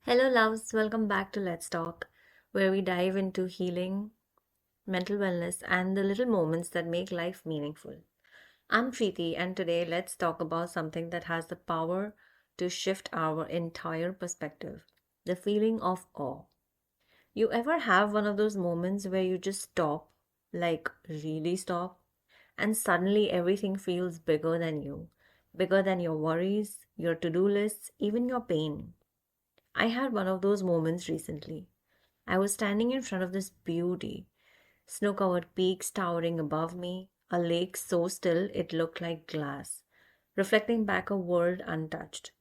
Hello, loves. Welcome back to Let's Talk, where we dive into healing, mental wellness, and the little moments that make life meaningful. I'm Preeti, and today let's talk about something that has the power to shift our entire perspective, the feeling of awe. You ever have one of those moments where you just stop, like really stop, and suddenly everything feels bigger than you, bigger than your worries, your to do lists, even your pain? I had one of those moments recently. I was standing in front of this beauty, snow covered peaks towering above me, a lake so still it looked like glass, reflecting back a world untouched.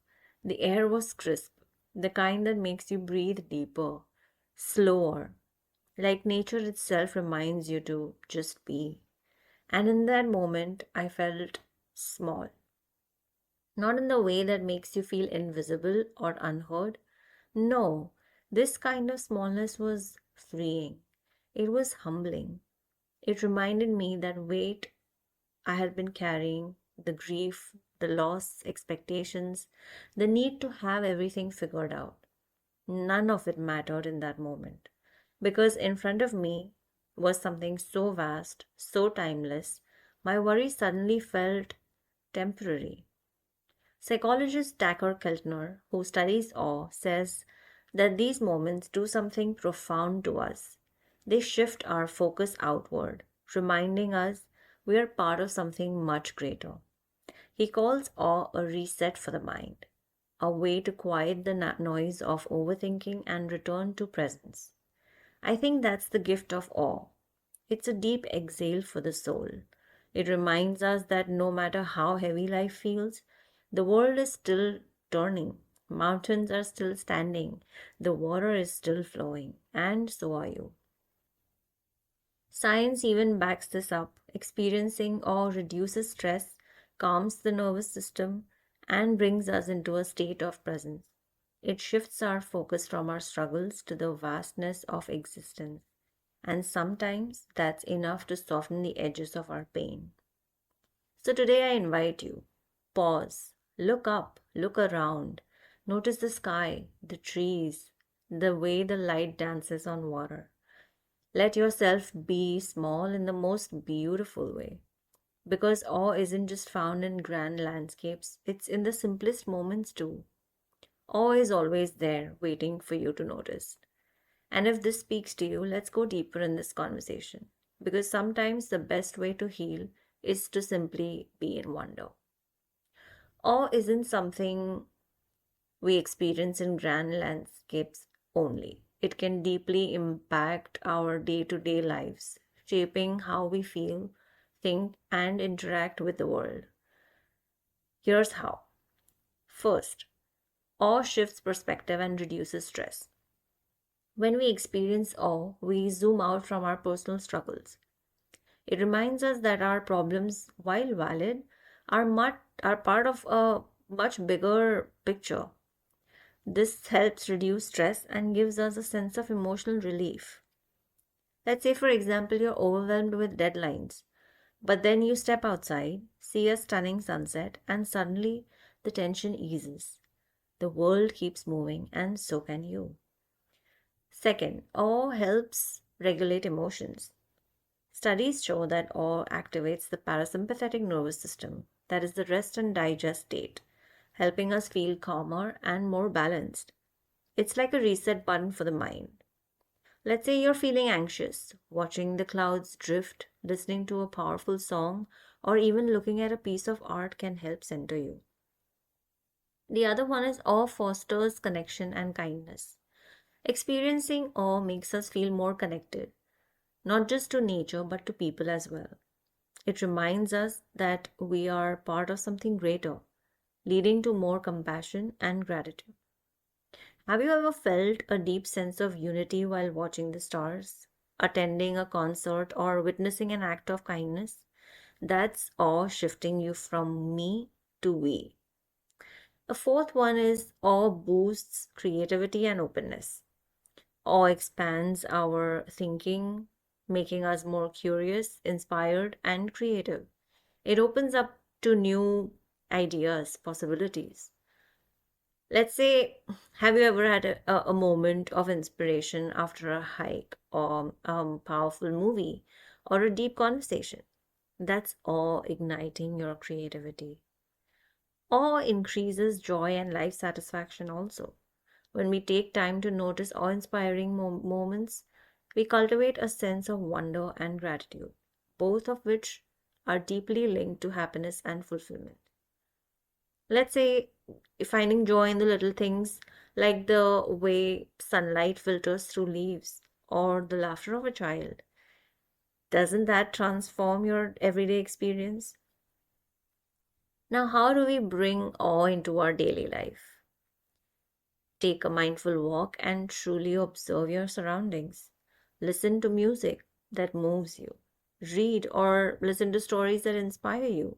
The air was crisp, the kind that makes you breathe deeper, slower, like nature itself reminds you to just be. And in that moment, I felt small. Not in the way that makes you feel invisible or unheard. No, this kind of smallness was freeing. It was humbling. It reminded me that weight I had been carrying, the grief, the loss, expectations, the need to have everything figured out. None of it mattered in that moment. Because in front of me was something so vast, so timeless, my worry suddenly felt temporary. Psychologist Dacher Keltner, who studies awe, says that these moments do something profound to us. They shift our focus outward, reminding us we are part of something much greater. He calls awe a reset for the mind, a way to quiet the noise of overthinking and return to presence. I think that's the gift of awe. It's a deep exhale for the soul. It reminds us that no matter how heavy life feels, the world is still turning, mountains are still standing, the water is still flowing, and so are you. Science even backs this up. Experiencing awe reduces stress, calms the nervous system, and brings us into a state of presence. It shifts our focus from our struggles to the vastness of existence. And sometimes that's enough to soften the edges of our pain. So today I invite you, pause, look up, look around, notice the sky, the trees, the way the light dances on water. Let yourself be small in the most beautiful way. Because awe isn't just found in grand landscapes, it's in the simplest moments too. Awe is always there, waiting for you to notice. And if this speaks to you, let's go deeper in this conversation. Because sometimes the best way to heal is to simply be in wonder. Awe isn't something we experience in grand landscapes only. It can deeply impact our day to day lives, shaping how we feel, think, and interact with the world. Here's how. First, awe shifts perspective and reduces stress. When we experience awe, we zoom out from our personal struggles. It reminds us that our problems, while valid, are part of a much bigger picture. This helps reduce stress and gives us a sense of emotional relief. Let's say, for example, you're overwhelmed with deadlines, but then you step outside, see a stunning sunset, and suddenly the tension eases. The world keeps moving, and so can you. Second, awe helps regulate emotions. Studies show that awe activates the parasympathetic nervous system, that is the rest and digest state, helping us feel calmer and more balanced. It's like a reset button for the mind. Let's say you're feeling anxious, watching the clouds drift, listening to a powerful song, or even looking at a piece of art can help center you. The other one is awe fosters connection and kindness. Experiencing awe makes us feel more connected, not just to nature but to people as well. It reminds us that we are part of something greater, leading to more compassion and gratitude. Have you ever felt a deep sense of unity while watching the stars, attending a concert, or witnessing an act of kindness? That's awe shifting you from me to we. A fourth one is awe boosts creativity and openness. Awe expands our thinking, making us more curious, inspired, and creative. It opens up to new ideas, possibilities. Let's say, have you ever had a moment of inspiration after a hike or a powerful movie or a deep conversation? That's awe igniting your creativity. Awe increases joy and life satisfaction also. When we take time to notice awe inspiring moments, we cultivate a sense of wonder and gratitude, both of which are deeply linked to happiness and fulfillment. Let's say finding joy in the little things like the way sunlight filters through leaves or the laughter of a child. Doesn't that transform your everyday experience? Now, how do we bring awe into our daily life? Take a mindful walk and truly observe your surroundings. Listen to music that moves you. Read or listen to stories that inspire you.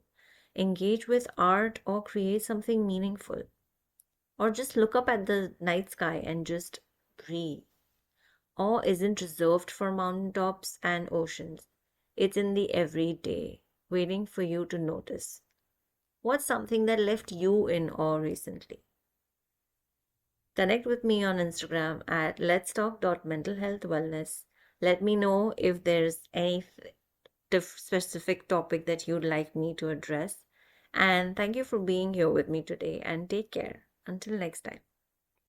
Engage with art or create something meaningful. Or just look up at the night sky and just breathe. Awe isn't reserved for mountaintops and oceans. It's in the everyday, waiting for you to notice. What's something that left you in awe recently? Connect with me on Instagram at letstalk.mentalhealthwellness. Let me know if there's any specific topic that you'd like me to address. And thank you for being here with me today and take care. Until next time.